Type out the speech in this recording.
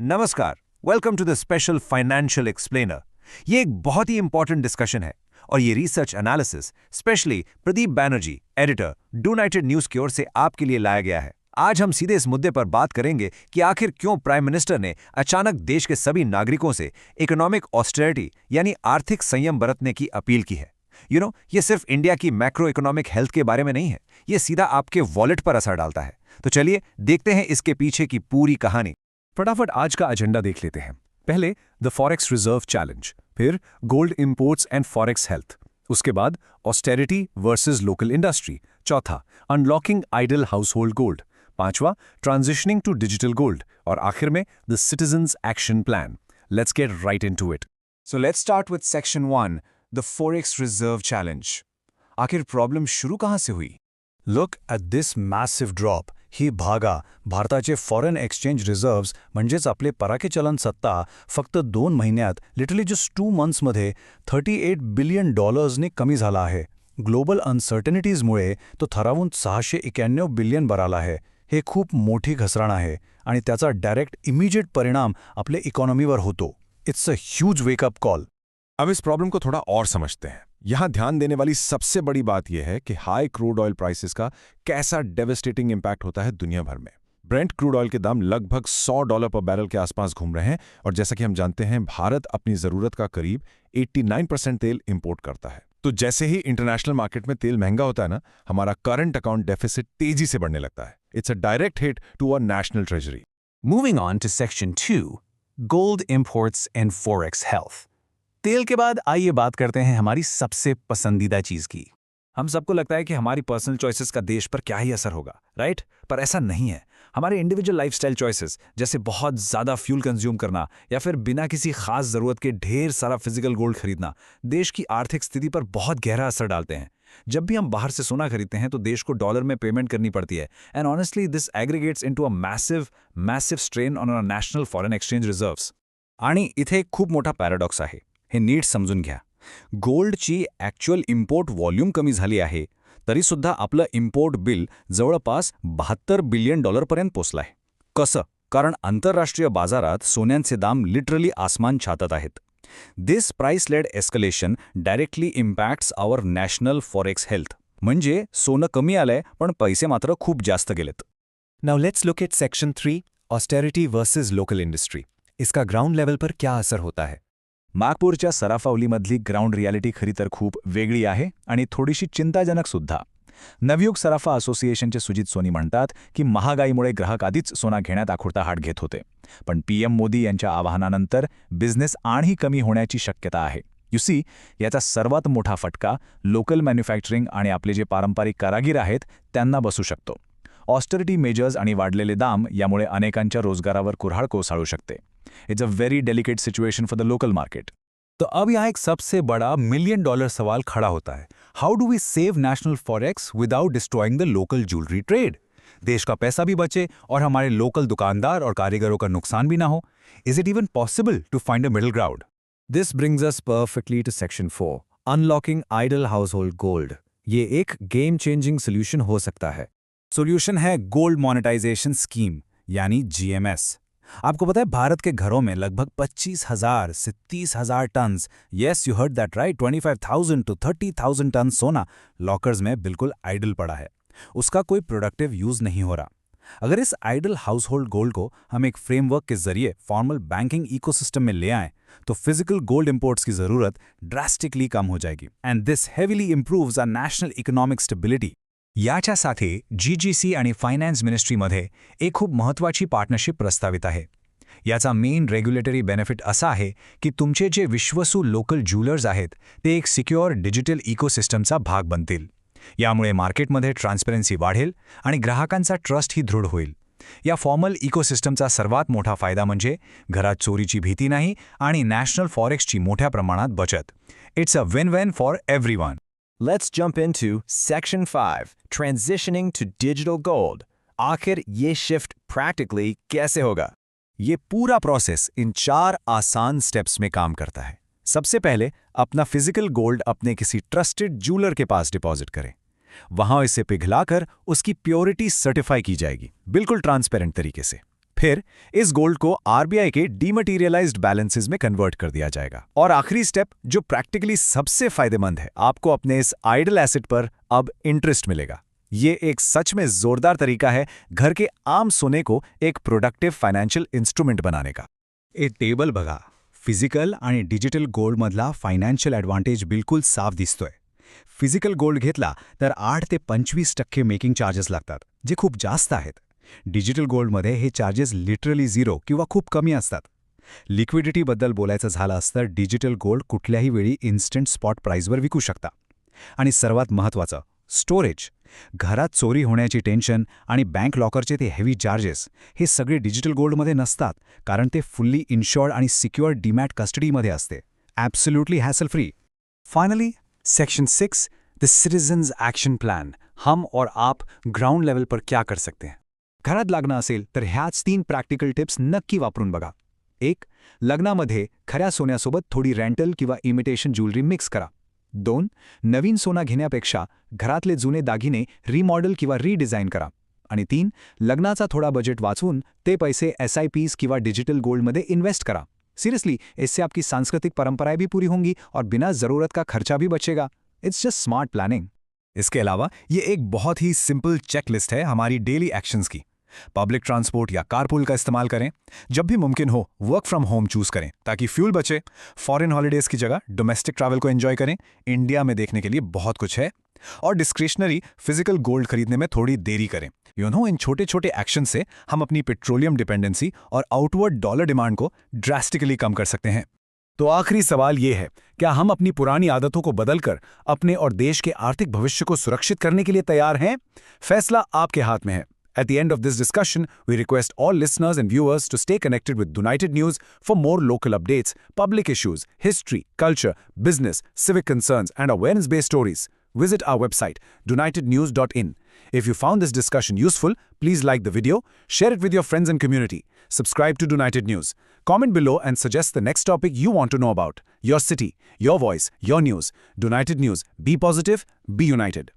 नमस्कार, welcome to the special financial explainer. ये एक बहुत ही इंपॉर्टेंट डिस्कशन है और ये research analysis specially Pradeep Banerjee, editor united news की ओर से आपके लिए लाया गया है। आज हम सीधे इस मुद्दे पर बात करेंगे कि आखिर क्यों प्राइम मिनिस्टर ने अचानक देश के सभी नागरिकों से इकोनॉमिक ऑस्टेरिटी यानी आर्थिक संयम बरतने की अपील की है। ये सिर्फ इंडिया की मैक्रो इकोनॉमिक हेल्थ के बारे में नहीं है, ये सीधा आपके वॉलेट पर असर डालता है। तो चलिए देखते हैं इसके पीछे की पूरी कहानी। फटाफट आज का एजेंडा देख लेते हैं। पहले द फॉरेक्स रिजर्व चैलेंज, फिर gold imports and forex health, उसके बाद ऑस्टेरिटी वर्सेस लोकल इंडस्ट्री, चौथा अनलॉकिंग आइडल हाउसहोल्ड गोल्ड, पांचवा ट्रांजिशनिंग टू डिजिटल गोल्ड और आखिर में the citizens action plan. Let's get right into it. So let's start with section 1, the Forex Reserve Challenge. आखिर problem शुरू कहां से हुई? Look at this massive drop. ही भागा भारताचे फॉरेन एक्सचेंज रिझर्व्स म्हणजेच आपले पराके चलन सत्ता फक्त 2 महिन्यात लिटरली जस्ट 2 मंथ्समध्ये $38 बिलियन कमी झाला आहे. ग्लोबल अनसर्टनिटीजमुळे तो थरावून 691 बिलियन बराला आहे. हे खूप मोठी घसरण आहे आणि त्याचा डायरेक्ट इमिजिएट परिणाम आपल्या इकॉनॉमीवर होतो. It's a huge wake up call. अब इस प्रॉब्लम को थोड़ा और समझते हैं। यहाँ ध्यान देने वाली सबसे बड़ी बात यह है कि हाई क्रूड ऑयल प्राइसेस का कैसा डेवस्टेटिंग इंपैक्ट होता है दुनिया भर में। ब्रेंट क्रूड ऑयल के दाम लगभग $100 पर बैरल के आसपास घूम रहे हैं और जैसा कि हम जानते हैं भारत अपनी ज़रूरत का करीब 89% तेल इंपोर्ट करता है। तो जैसे ही इंटरनेशनल मार्केट में तेल महंगा होता है ना, हमारा करंट अकाउंट डेफिसिट तेजी से बढ़ने लगता है। It's a direct hit to our national treasury. Moving on to section 2, gold imports and forex health. तेल के बाद आइए बात करते हैं हमारी सबसे पसंदीदा चीज की। हम सबको लगता है कि हमारी पर्सनल चॉइसेस का देश पर क्या ही असर होगा, राइट? पर ऐसा नहीं है। हमारे इंडिविजुअल लाइफस्टाइल चॉइसेस जैसे बहुत ज़्यादा फ्यूल कंज्यूम करना या फिर बिना किसी खास ज़रूरत के ढेर सारा फिजिकल गोल्ड खरीदना देश की आर्थिक स्थिति पर बहुत गहरा असर डालते हैं। जब भी हम बाहर से सोना खरीदते हैं तो देश को डॉलर में पेमेंट करनी पड़ती है and honestly this aggregates into a massive strain on our national foreign exchange reserves. आणि इथे एक खूप मोठा पॅराडॉक्स आहे. हे नीट समजून घ्या. गोल्डची ॲक्च्युअल इम्पोर्ट व्हॉल्यूम कमी झाली आहे तरीसुद्धा आपलं इम्पोर्ट बिल जवळपास $72 बिलियन पर्यंत पोचलं आहे. कसं? कारण आंतरराष्ट्रीय बाजारात सोन्यांचे दाम लिटरली आसमान छातत आहेत. This price led escalation directly impacts our national forex health. म्हणजे सोनं कमी आलंय पण पैसे मात्र खूप जास्त गेलेत. Now let's look at section 3, austerity versus local industry. इसका ग्राउंड लेवल पर क्या असर होता है? नागपूरच्या सराफावलीमधली ग्राउंड रियालिटी खरी तर खूप वेगळी आहे आणि थोडीशी चिंताजनक सुद्धा. नवयुग सराफा असोसिएशनचे सुजित सोनी म्हणतात की महागाईमुळे ग्राहक आधीच सोना घेण्यात आखुडता हाट घेत होते, पण पीएम मोदी यांच्या आवाहनानंतर बिझनेस आणखी कमी होण्याची शक्यता आहे. सी याचा सर्वात मोठा फटका लोकल मॅन्युफॅक्चरिंग आणि आपले जे पारंपरिक कारागीर आहेत त्यांना बसू शकतो. ऑस्टेरिटी मेजर्स आणि वाढलेले दाम यामुळे अनेकांच्या रोजगारावर कुऱ्हाड कोसळू शकते. It's a very delicate situation for the local market. तो अब यहाँ एक सबसे बड़ा $1 मिलियन सवाल खड़ा होता है. How do we save national forex without destroying the local jewellery trade? देश का पैसा भी बचे और हमारे लोकल दुकानदार और कारीगरों का नुकसान भी ना हो. Is it even possible to find a middle ground? This brings us perfectly to section 4, unlocking idle household gold. ये एक गेम चेंजिंग सोल्यूशन हो सकता है. सोल्यूशन है गोल्ड मोनेटाइजेशन स्कीम यानी GMS. आपको पता है भारत के घरों में लगभग 25,000 से 30,000 ton, yes you heard that right, 25,000 to 30,000 ton सोना लॉकर्स में बिल्कुल आइडल पड़ा है. उसका कोई प्रोडक्टिव यूज नहीं हो रहा. अगर इस आइडल हाउसहोल्ड गोल्ड को हम एक फ्रेमवर्क के जरिए फॉर्मल बैंकिंग इकोसिस्टम में ले आएं तो फिजिकल गोल्ड इंपोर्ट्स की जरूरत ड्रास्टिकली कम हो जाएगी and this heavily improves our national economic stability. याच्यासाठी GGC आणि फायनान्स मिनिस्ट्रीमध्ये एक खूप महत्त्वाची पार्टनरशिप प्रस्तावित आहे. याचा मेन रेग्युलेटरी बेनिफिट असा आहे की तुमचे जे विश्वासू लोकल ज्वेलर्स आहेत ते एक सिक्युअर डिजिटल इकोसिस्टमचा भाग बनतील. यामुळे मार्केटमध्ये ट्रान्सपरन्सी वाढेल आणि ग्राहकांचा ट्रस्टही दृढ होईल. या फॉर्मल इकोसिस्टमचा सर्वात मोठा फायदा म्हणजे घरात चोरीची भीती नाही आणि नॅशनल फॉरेक्सची मोठ्या प्रमाणात बचत. It's a win-win for everyone. Let's jump into Section 5, Transitioning to Digital Gold. आखिर ये शिफ्ट प्रैक्टिकली कैसे होगा? ये पूरा प्रोसेस इन 4 आसान स्टेप्स में काम करता है. सबसे पहले अपना फिजिकल गोल्ड अपने किसी ट्रस्टेड ज्वेलर के पास डिपॉजिट करें. वहां इसे पिघलाकर उसकी प्योरिटी सर्टिफाई की जाएगी, बिल्कुल ट्रांसपेरेंट तरीके से. फिर इस गोल्ड को आरबीआई के डीमटेरियलाइज्ड बैलेंसेस में कन्वर्ट कर दिया जाएगा। और आखिरी स्टेप जो प्रैक्टिकली सबसे फायदेमंद है, आपको अपने इस आइडल एसेट पर अब इंटरेस्ट मिलेगा। ये एक सच में जोरदार तरीका है घर के आम सोने को एक प्रोडक्टिव फायनान्शियल इन्स्ट्रुमेंट बनाने का। हे टेबल बघा, फिजिकल आणि डिजिटल गोल्डमधला फायनान्शियल ॲडव्हान्टेज बिलकुल साफ दिसतोय। फिजिकल गोल्ड घेतला तर 8 ते 25% मेकिंग चार्जेस लागतात, जे खूप जास्त आहेत। डिजिटल गोल्डमध्ये हे चार्जेस लिटरली 0 किंवा खूप कमी असतात। लिक्विडिटीबद्दल बोलायचं झालं तर डिजिटल गोल्ड कुठल्याही वेळी इन्स्टंट स्पॉट प्राइसवर विकू शकता। आणि सर्वात महत्त्वाचं, स्टोरेज। घरात चोरी होण्याची टेन्शन आणि बँक लॉकरचे ते हेवी चार्जेस हे सगळे डिजिटल गोल्डमध्ये नसतात, कारण ते फुल्ली इन्शुअर्ड आणि सिक्युअर डीमॅट कस्टडीमध्ये असते, absolutely hassle free. Finally section 6 the citizens action plan. हम और आप ग्राउंड लेवल पर क्या कर सकते हैं? घरात लग्न असेल तर ह्याच 3 प्रॅक्टिकल टिप्स नक्की वापरून बघा। 1. लग्नामध्ये खऱ्या सोन्यासोबत थोडी रेंटल किंवा इमिटेशन ज्वेलरी मिक्स करा। 2. नवीन सोना घेण्यापेक्षा घरातले जुने दागिने रिमॉडेल किंवा रिडिझाईन करा। आणि 3. लग्नाचा थोडा बजेट वाचवून ते पैसे SIPs किंवा डिजिटल गोल्डमध्ये इन्वेस्ट करा। सीरियसली, इससे आपकी सांस्कृतिक परंपराएं भी पूरी होंगी और बिना ज़रूरत का खर्चा भी बचेगा। It's just smart planning. इसके अलावा ये एक बहुत ही सिंपल चेकलिस्ट है हमारी डेली एक्शंस की। पब्लिक ट्रांसपोर्ट या कारपूल का इस्तेमाल करें, जब भी मुमकिन हो वर्क फ्रॉम होम चूज करें ताकि फ्यूल बचे। फॉरेन हॉलीडेज की जगह डोमेस्टिक ट्रैवल को एंजॉय करें, इंडिया में देखने के लिए बहुत कुछ है। और डिस्क्रिशनरी फिजिकल गोल्ड खरीदने में थोड़ी देरी करें। इन छोटे छोटे एक्शन से हम अपनी पेट्रोलियम डिपेंडेंसी और आउटवर्ड डॉलर डिमांड को ड्रास्टिकली कम कर सकते हैं। तो आखिरी सवाल ये है, क्या हम अपनी पुरानी आदतों को बदलकर अपने और देश के आर्थिक भविष्य को सुरक्षित करने के लिए तैयार हैं? फैसला आपके हाथ में है। At the end of this discussion, we request all listeners and viewers to stay connected with United News for more local updates, public issues, history, culture, business, civic concerns, and awareness-based stories. Visit our website, unitednews.in. If you found this discussion useful, please like the video, share it with your friends and community. Subscribe to United News. Comment below and suggest the next topic you want to know about. Your city, your voice, your news. United News. Be positive, be united.